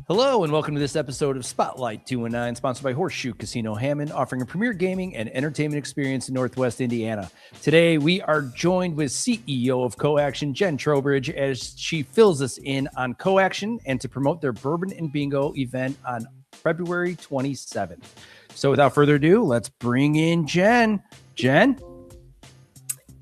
Hello and welcome to this episode of Spotlight 219, sponsored by Horseshoe Casino Hammond, offering a premier gaming and entertainment experience in Northwest Indiana. Today, we are joined with CEO of CoAction, Jen Trowbridge, as she fills us in on CoAction and to promote their Bourbon and Bingo event on February 27th. So without further ado, let's bring in Jen. Jen?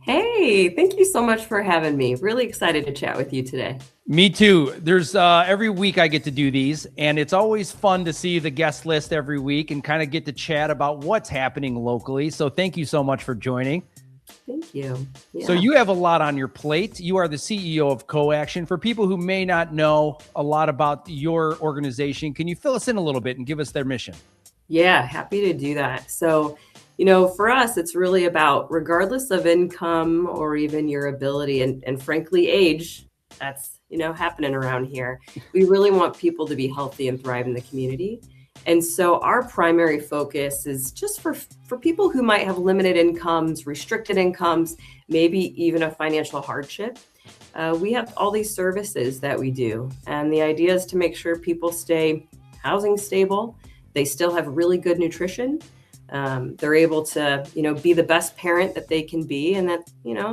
Hey, thank you so much for having me. Really excited to chat with you today. Me too. There's every week I get to do these, and it's always fun to see the guest list every week and kind of get to chat about what's happening locally. So thank you so much for joining. Thank you. So you have a lot on your plate. You are the CEO of CoAction. For people who may not know a lot about your organization, can you fill us in a little bit and give us their mission? Yeah, happy to do that. So, for us, it's really about, regardless of income or even your ability and frankly, age, that's, happening around here. We really want people to be healthy and thrive in the community. And so our primary focus is just for people who might have limited incomes, restricted incomes, maybe even a financial hardship. We have all these services that we do. And the idea is to make sure people stay housing stable. They still have really good nutrition. They're able to, be the best parent that they can be. And that,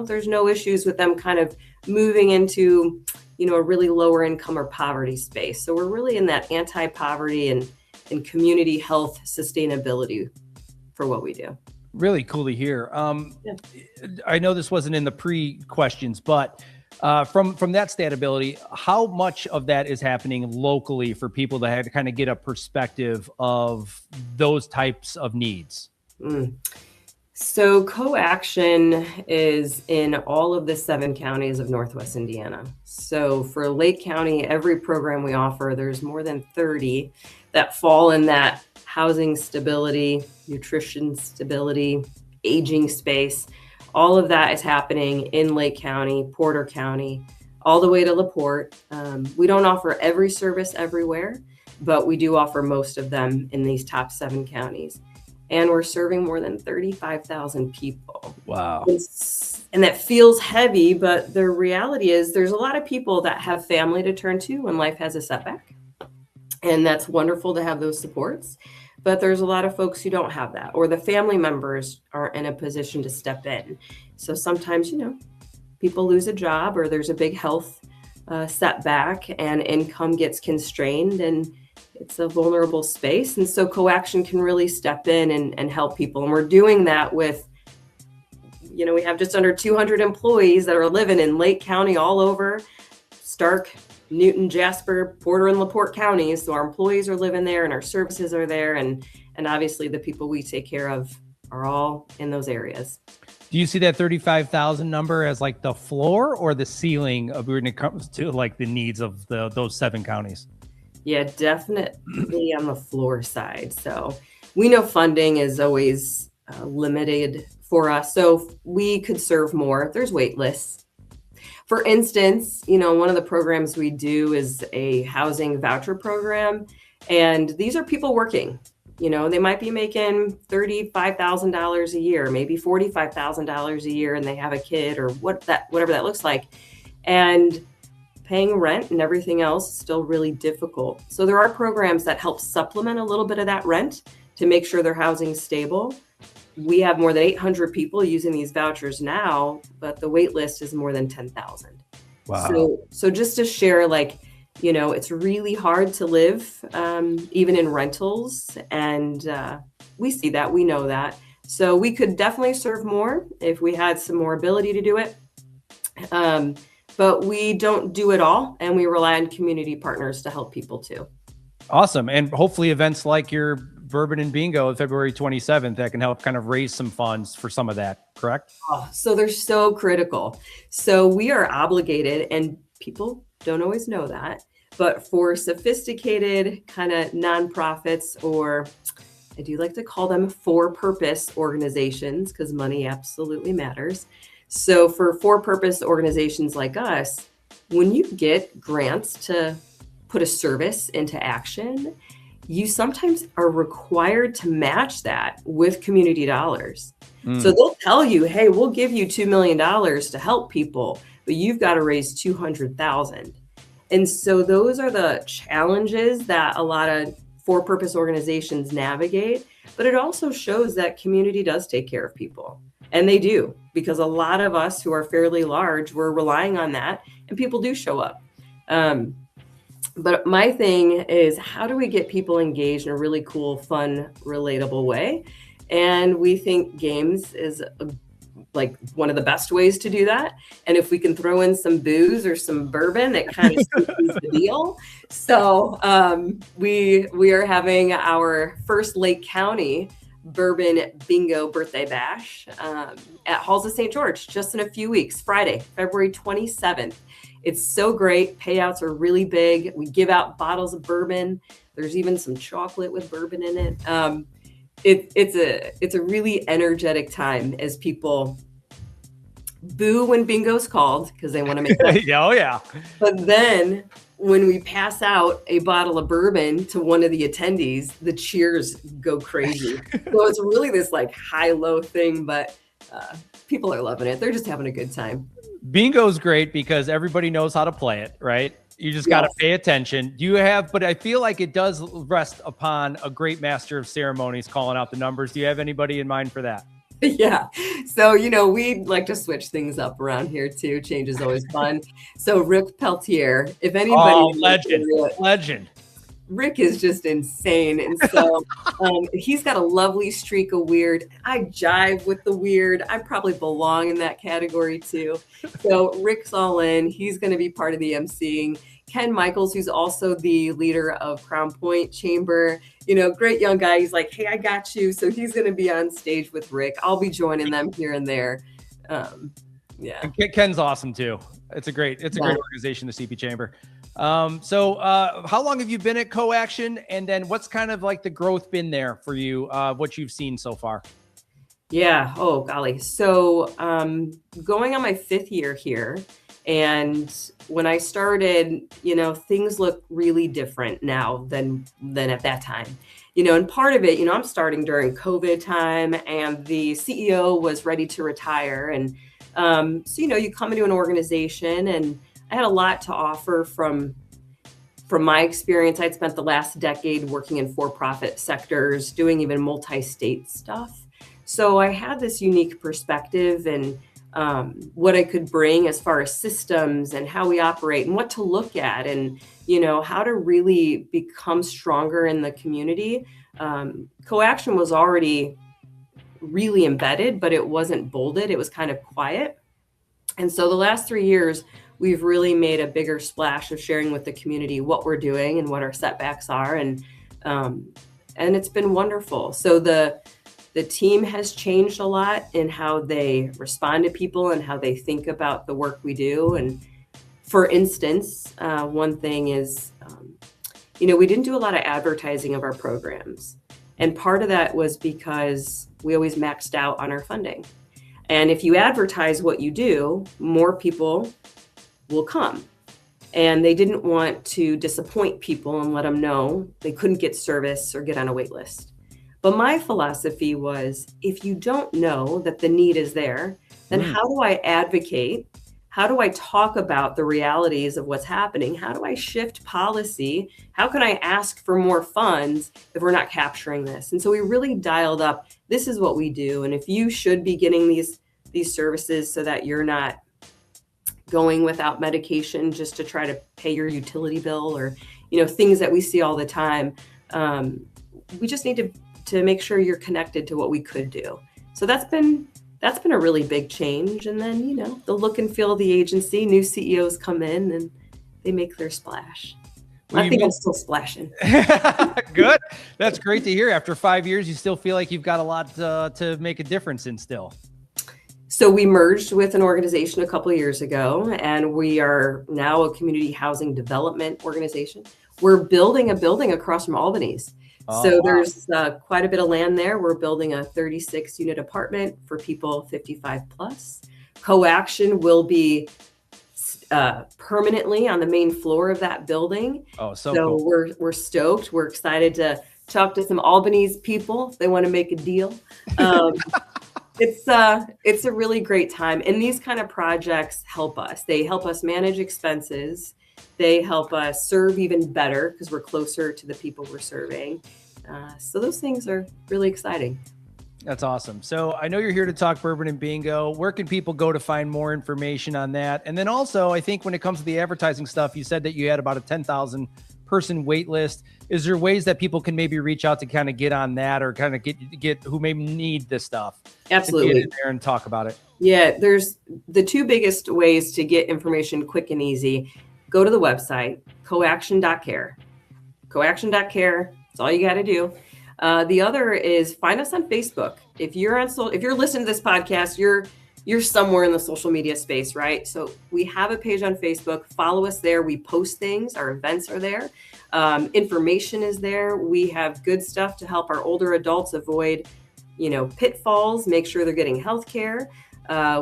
there's no issues with them kind of moving into, a really lower income or poverty space. So we're really in that anti-poverty and community health sustainability for what we do. Really cool to hear. I know this wasn't in the pre-questions, but from that stability, how much of that is happening locally for people to have to kind of get a perspective of those types of needs? So CoAction is in all of the 7 counties of Northwest Indiana. So for Lake County, every program we offer, there's more than 30 that fall in that housing stability, nutrition stability, aging space. All of that is happening in Lake County, Porter County, all the way to LaPorte. We don't offer every service everywhere, but we do offer most of them in these top 7 counties. And we're serving more than 35,000 people. Wow. And that feels heavy, but the reality is there's a lot of people that have family to turn to when life has a setback. And that's wonderful to have those supports. But there's a lot of folks who don't have that, or the family members aren't in a position to step in. So sometimes, people lose a job or there's a big health setback and income gets constrained and it's a vulnerable space. And so CoAction can really step in and help people. And we're doing that with, we have just under 200 employees that are living in Lake County all over, Stark, Newton, Jasper, Porter, and LaPorte counties. So our employees are living there and our services are there. And obviously the people we take care of are all in those areas. Do you see that 35,000 number as like the floor or the ceiling of when it comes to like the needs of those 7 counties? Yeah, definitely on the floor side. So we know funding is always limited for us. So we could serve more. There's wait lists. For instance, one of the programs we do is a housing voucher program. And these are people working. They might be making $35,000 a year, maybe $45,000 a year, and they have a kid or whatever that looks like. And paying rent and everything else is still really difficult. So there are programs that help supplement a little bit of that rent to make sure their housing is stable. We have more than 800 people using these vouchers now, but the wait list is more than 10,000. Wow. So just to share, it's really hard to live, even in rentals. And we see that, we know that. So we could definitely serve more if we had some more ability to do it. But we don't do it all, and we rely on community partners to help people too. Awesome. And hopefully events like your Bourbon and Bingo on February 27th that can help kind of raise some funds for some of that, correct? Oh, so they're so critical. So we are obligated, and people don't always know that, but for sophisticated kind of nonprofits, or I do like to call them for-purpose organizations because money absolutely matters. So for-purpose organizations like us, when you get grants to put a service into action, you sometimes are required to match that with community dollars. So they'll tell you, hey, we'll give you $2 million to help people, but you've got to raise $200,000. And so those are the challenges that a lot of for-purpose organizations navigate, but it also shows that community does take care of people. And they do, because a lot of us who are fairly large, we're relying on that, and people do show up. But my thing is, how do we get people engaged in a really cool, fun, relatable way? And we think games is like one of the best ways to do that. And if we can throw in some booze or some bourbon, it kind of sweetens the deal. So we are having our first Lake County Bourbon Bingo Birthday Bash at Halls of St. George just in a few weeks, Friday, February 27th. It's so great. Payouts are really big. We give out bottles of bourbon. There's even some chocolate with bourbon in it. It's a really energetic time as people boo when bingo's called because they want to make that. Oh yeah. But then when we pass out a bottle of bourbon to one of the attendees, the cheers go crazy. So it's really this like high-low thing, but people are loving it. They're just having a good time. Bingo's great because everybody knows how to play it, right? You just got to pay attention. But I feel like it does rest upon a great master of ceremonies calling out the numbers. Do you have anybody in mind for that? Yeah. So, we like to switch things up around here too. Change is always fun. So Rick Peltier, if anybody. Legend. Rick is just insane. And so he's got a lovely streak of weird. I jive with the weird. I probably belong in that category too. So Rick's all in. He's going to be part of the emceeing. Ken Michaels, who's also the leader of Crown Point Chamber, great young guy. He's like, hey, I got you. So he's going to be on stage with Rick. I'll be joining them here and there. Yeah. And Ken's awesome too. It's a great organization, the CP Chamber. So how long have you been at CoAction, and then what's kind of like the growth been there for you, what you've seen so far? Yeah. Oh, golly. So going on my 5th year here, and when I started, things look really different now than at that time. And part of it, I'm starting during COVID time, and the CEO was ready to retire. And so, you come into an organization, and I had a lot to offer from my experience. I'd spent the last decade working in for-profit sectors, doing even multi-state stuff. So I had this unique perspective and what I could bring as far as systems and how we operate and what to look at and, how to really become stronger in the community. CoAction was already really embedded, but it wasn't bolded. It was kind of quiet. And so the last 3 years, we've really made a bigger splash of sharing with the community what we're doing and what our setbacks are. And it's been wonderful. So the team has changed a lot in how they respond to people and how they think about the work we do. And for instance, one thing is, we didn't do a lot of advertising of our programs. And part of that was because we always maxed out on our funding. And if you advertise what you do, more people will come. And they didn't want to disappoint people and let them know they couldn't get service or get on a wait list. But my philosophy was, if you don't know that the need is there, then how do I advocate? How do I talk about the realities of what's happening? How do I shift policy? How can I ask for more funds if we're not capturing this? And so we really dialed up, this is what we do. And if you should be getting these services so that you're not going without medication just to try to pay your utility bill or, things that we see all the time, we just need to make sure you're connected to what we could do. So that's been a really big change. And then, the look and feel of the agency, new CEOs come in and they make their splash. I think I'm still splashing. Good. That's great to hear. After 5 years, you still feel like you've got a lot to make a difference in still. So we merged with an organization a couple of years ago, and we are now a community housing development organization. We're building a building across from Albany's. So there's quite a bit of land there. We're building a 36-unit apartment for people 55 plus. CoAction will be permanently on the main floor of that building. Oh, so cool. We're stoked. We're excited to talk to some Albany's people if they want to make a deal. It's a really great time. And these kind of projects help us. They help us manage expenses. They help us serve even better because we're closer to the people we're serving. So those things are really exciting. That's awesome. So I know you're here to talk bourbon and bingo. Where can people go to find more information on that? And then also, I think when it comes to the advertising stuff, you said that you had about a 10,000 person wait list. Is there ways that people can maybe reach out to kind of get on that, or kind of get who may need this stuff? Absolutely. Get in there and talk about it. Yeah, there's the two biggest ways to get information quick and easy. Go to the website, coaction.care. Coaction.care. That's all you got to do. The other is find us on Facebook. If you're listening to this podcast, you're somewhere in the social media space, right? So we have a page on Facebook. Follow us there. We post things. Our events are there. Information is there. We have good stuff to help our older adults avoid, pitfalls, make sure they're getting health care.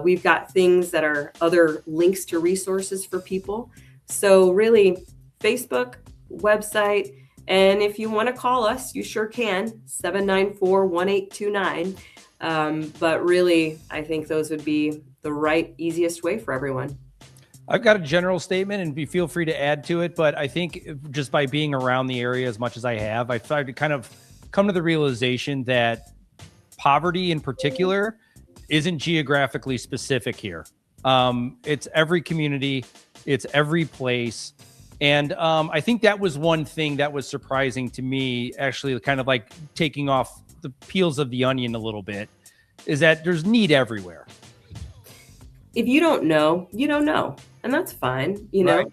We've got things that are other links to resources for people. So really, Facebook, website, and if you want to call us, you sure can, 794-1829. But really, I think those would be the right, easiest way for everyone. I've got a general statement, and feel free to add to it. But I think just by being around the area as much as I have, I've tried to kind of come to the realization that poverty in particular isn't geographically specific here. It's every community, it's every place. And I think that was one thing that was surprising to me, actually, kind of like taking off the peels of the onion a little bit, is that there's need everywhere. If you don't know, you don't know. And that's fine. Right.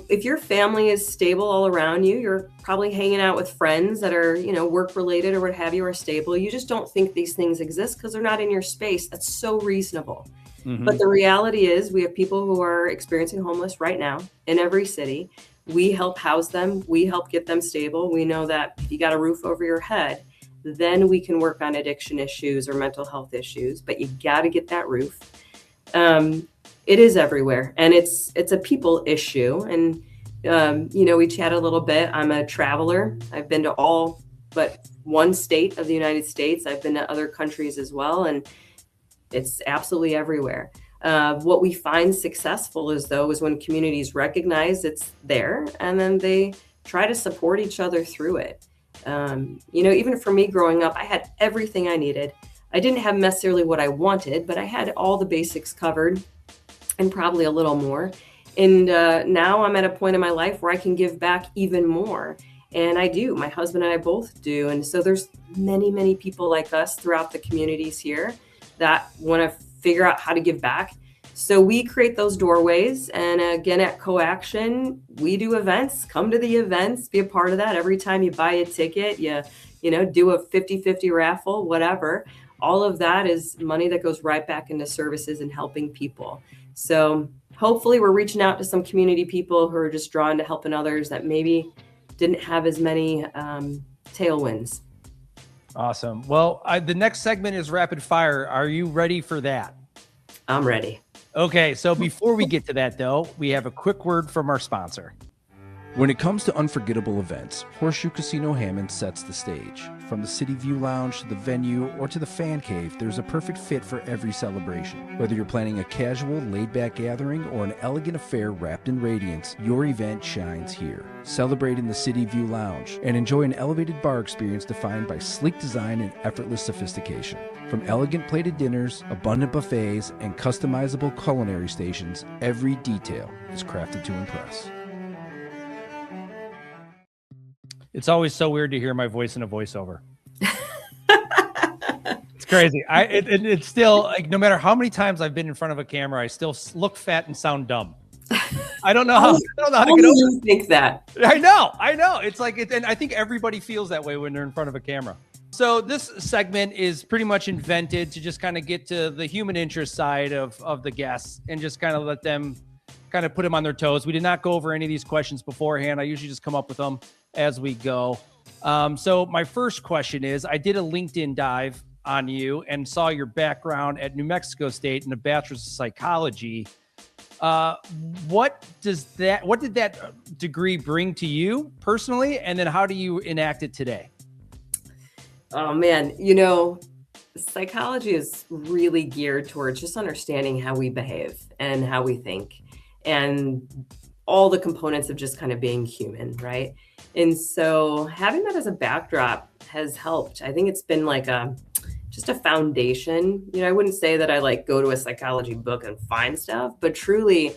If your family is stable all around you, you're probably hanging out with friends that are, work related or what have you, are stable. You just don't think these things exist because they're not in your space. That's so reasonable. Mm-hmm. But the reality is we have people who are experiencing homeless right now in every city. We help house them. We help get them stable. We know that if you got a roof over your head, then we can work on addiction issues or mental health issues. But you got to get that roof. It is everywhere, and it's a people issue. And we chat a little bit. I'm a traveler. I've been to all but one state of the United States. I've been to other countries as well, and it's absolutely everywhere. What we find successful is when communities recognize it's there, and then they try to support each other through it. Even for me growing up, I had everything I needed. I didn't have necessarily what I wanted, but I had all the basics covered and probably a little more. And now I'm at a point in my life where I can give back even more. And I do. My husband and I both do. And so there's many, many people like us throughout the communities here that want to figure out how to give back. So we create those doorways. And again, at Coaction, we do events. Come to the events, be a part of that. Every time you buy a ticket, you do a 50-50 raffle, whatever. All of that is money that goes right back into services and helping people. So hopefully we're reaching out to some community people who are just drawn to helping others that maybe didn't have as many tailwinds. Awesome. Well, the next segment is rapid fire. Are you ready for that? I'm ready. Okay. So before we get to that, though, we have a quick word from our sponsor. When it comes to unforgettable events, Horseshoe Casino Hammond sets the stage. From the City View Lounge to the venue or to the fan cave, there's a perfect fit for every celebration. Whether you're planning a casual, laid-back gathering or an elegant affair wrapped in radiance, your event shines here. Celebrate in the City View Lounge and enjoy an elevated bar experience defined by sleek design and effortless sophistication. From elegant plated dinners, abundant buffets, and customizable culinary stations, every detail is crafted to impress. It's always so weird to hear my voice in a voiceover. It's crazy. It's still like, no matter how many times I've been in front of a camera, I still look fat and sound dumb. I don't know how to get over it. Think that. I know. It's like, and I think everybody feels that way when they're in front of a camera. So this segment is pretty much invented to just kind of get to the human interest side of the guests and just kind of let them kind of put them on their toes. We did not go over any of these questions beforehand. I usually just come up with them as we go. So my first question is, I did a LinkedIn dive on you and saw your background at New Mexico State in a bachelor's of psychology. What did that degree bring to you personally? And then how do you enact it today? Oh man, psychology is really geared towards just understanding how we behave and how we think. And all the components of just kind of being human, right? And so having that as a backdrop has helped. I think it's been like just a foundation. You know, I wouldn't say that I like go to a psychology book and find stuff, but truly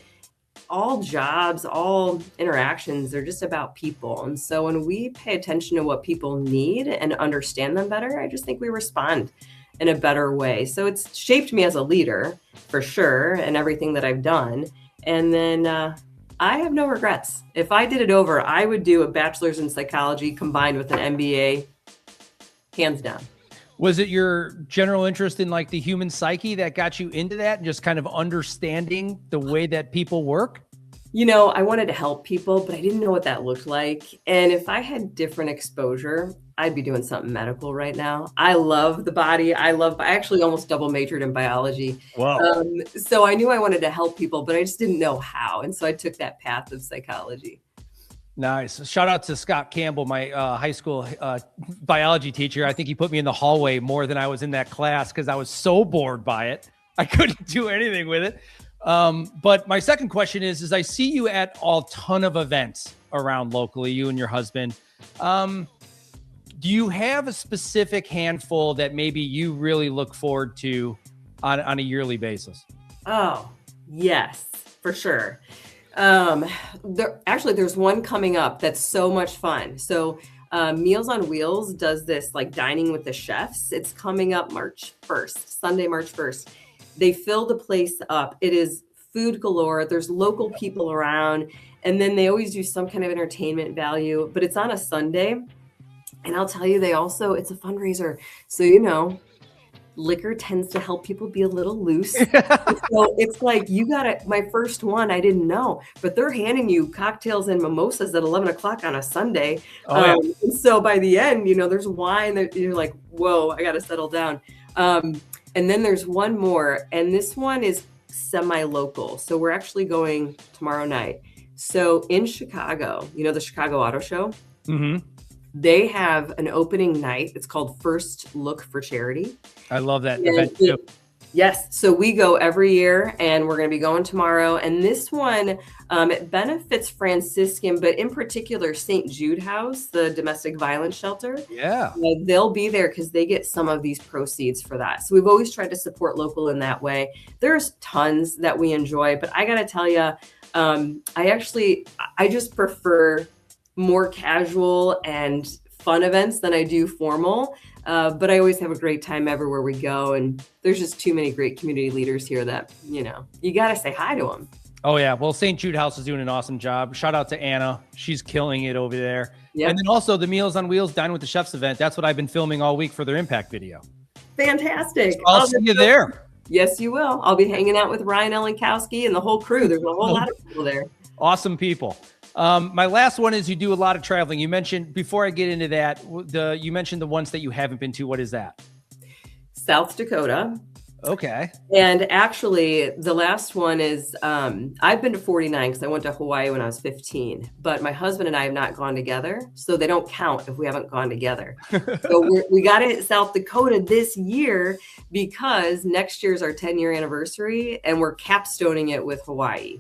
all jobs, all interactions, they're just about people. And so when we pay attention to what people need and understand them better, I just think we respond in a better way. So it's shaped me as a leader for sure, and everything that I've done. And then I have no regrets. If I did it over, I would do a bachelor's in psychology combined with an MBA, hands down. Was it your general interest in like the human psyche that got you into that and just kind of understanding the way that people work? You know, I wanted to help people, but I didn't know what that looked like. And if I had different exposure, I'd be doing something medical right now. I love the body. I actually almost double majored in biology. Wow. So I knew I wanted to help people, but I just didn't know how. And so I took that path of psychology. Nice. Shout out to Scott Campbell, my high school biology teacher. I think he put me in the hallway more than I was in that class because I was so bored by it. I couldn't do anything with it. But my second question is I see you at a ton of events around locally, you and your husband. Do you have a specific handful that maybe you really look forward to on a yearly basis? Oh, yes, for sure. There's one coming up that's so much fun. So Meals on Wheels does this like dining with the chefs. It's coming up March 1st, Sunday, March 1st. They fill the place up. It is food galore. There's local people around, and then they always do some kind of entertainment value, but it's on a Sunday. And I'll tell you, it's a fundraiser. So, you know, liquor tends to help people be a little loose. So it's like, my first one, I didn't know, but they're handing you cocktails and mimosas at 11 o'clock on a Sunday. And so by the end, you know, there's wine that you're like, whoa, I got to settle down. And then there's one more, and this one is semi-local. So we're actually going tomorrow night. So in Chicago, you know, the Chicago Auto Show, they have an opening night. It's called First Look for Charity. I love that event too. Yes. So we go every year, and we're going to be going tomorrow. And this one, it benefits Franciscan, but in particular, St. Jude House, the domestic violence shelter. Yeah. They'll be there because they get some of these proceeds for that. So we've always tried to support local in that way. There's tons that we enjoy, but I got to tell you, I just prefer more casual and fun events than I do formal. But I always have a great time everywhere we go. And there's just too many great community leaders here that, you know, you got to say hi to them. Oh, yeah. Well, St. Jude House is doing an awesome job. Shout out to Anna. She's killing it over there. Yep. And then also the Meals on Wheels Dine with the Chefs event. That's what I've been filming all week for their impact video. Fantastic. So I'll see you there. Yes, you will. I'll be hanging out with Ryan Elenkowski and the whole crew. There's a whole lot of people there. Awesome people. My last one is you do a lot of traveling. You mentioned, before I get into that, you mentioned the ones that you haven't been to. What is that? South Dakota. Okay. And actually, the last one is, I've been to 49 because I went to Hawaii when I was 15, but my husband and I have not gone together. So they don't count if we haven't gone together. So we got to hit South Dakota this year because next year is our 10-year anniversary, and we're capstoning it with Hawaii.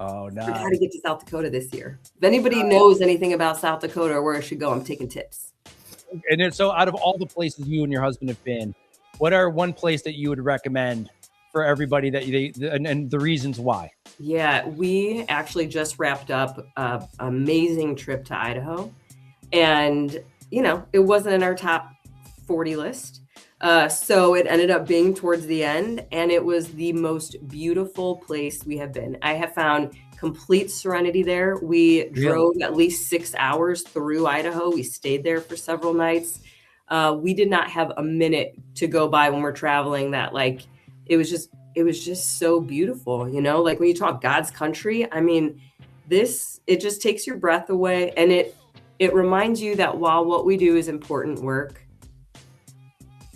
Oh, nice. We got to get to South Dakota this year. If anybody knows anything about South Dakota or where I should go, I'm taking tips. And then, so out of all the places you and your husband have been, what are one place that you would recommend for everybody and the reasons why? Yeah, we actually just wrapped up an amazing trip to Idaho. And, you know, it wasn't in our top 40 list. So it ended up being towards the end, and it was the most beautiful place we have been. I have found complete serenity there. We drove at least 6 hours through Idaho. We stayed there for several nights. We did not have a minute to go by when we're traveling that, like, it was just so beautiful, you know, like when you talk God's country, I mean, it just takes your breath away. And it reminds you that while what we do is important work,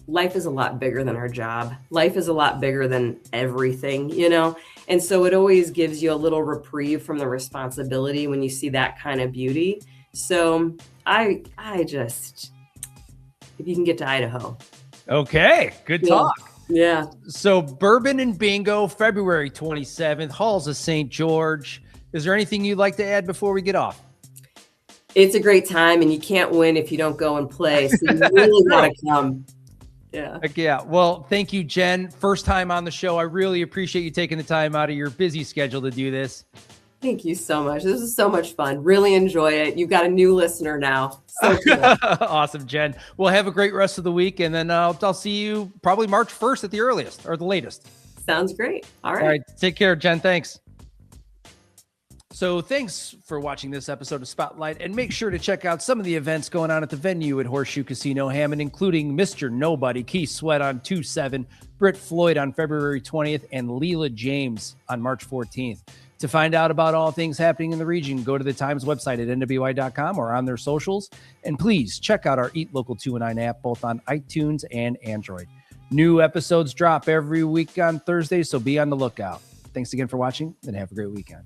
life is a lot bigger than our job. Life is a lot bigger than everything, you know? And so it always gives you a little reprieve from the responsibility when you see that kind of beauty. So I just, if you can get to Idaho. Okay. Good talk. Yeah. So Bourbon and Bingo, February 27th, Halls of St. George. Is there anything you'd like to add before we get off? It's a great time, and you can't win if you don't go and play. So you really got to come. Yeah. Heck yeah. Well, thank you, Jen. First time on the show. I really appreciate you taking the time out of your busy schedule to do this. Thank you so much. This is so much fun. Really enjoy it. You've got a new listener now. So cool. Awesome, Jen. Well, have a great rest of the week, and then I'll see you probably March 1st at the earliest or the latest. Sounds great. All right. All right. Take care, Jen. Thanks. So thanks for watching this episode of Spotlight, and make sure to check out some of the events going on at the venue at Horseshoe Casino Hammond, including Mr. Nobody, Keith Sweat on 2/7, Britt Floyd on February 20th, and Leela James on March 14th. To find out about all things happening in the region, go to the Times website at nwy.com or on their socials. And please check out our Eat Local 209 app, both on iTunes and Android. New episodes drop every week on Thursday, so be on the lookout. Thanks again for watching, and have a great weekend.